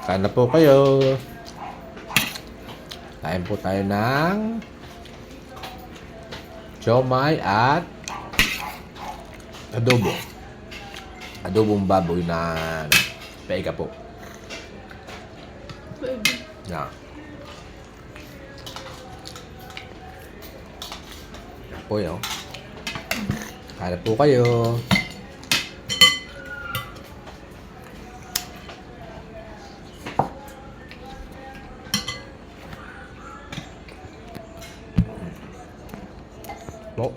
Kain na po kayo. Kain po tayo ng siomai at adobo. Adobong baboy na paiga po. Yan. Yan po yun. Kain na po kayo. Oh.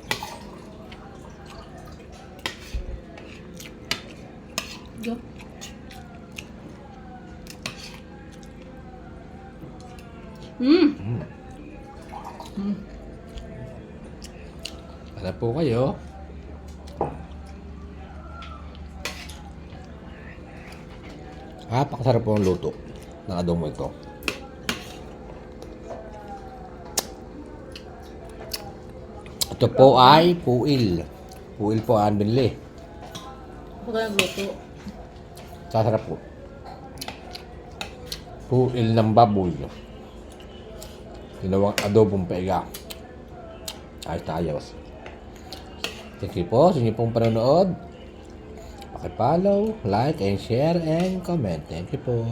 Go. Ano po kayo? Napakasarap po ang luto ng adobo ito. Ito po ay puil. Puil po ang binili. Ako kaya nagluto. Sasarap po. Puil ng baboy. Ginawang adobong paiga. Ayos na ayos. Thank you po sa inyong pong panonood. Paki-follow, like, and share, and comment. Thank you po.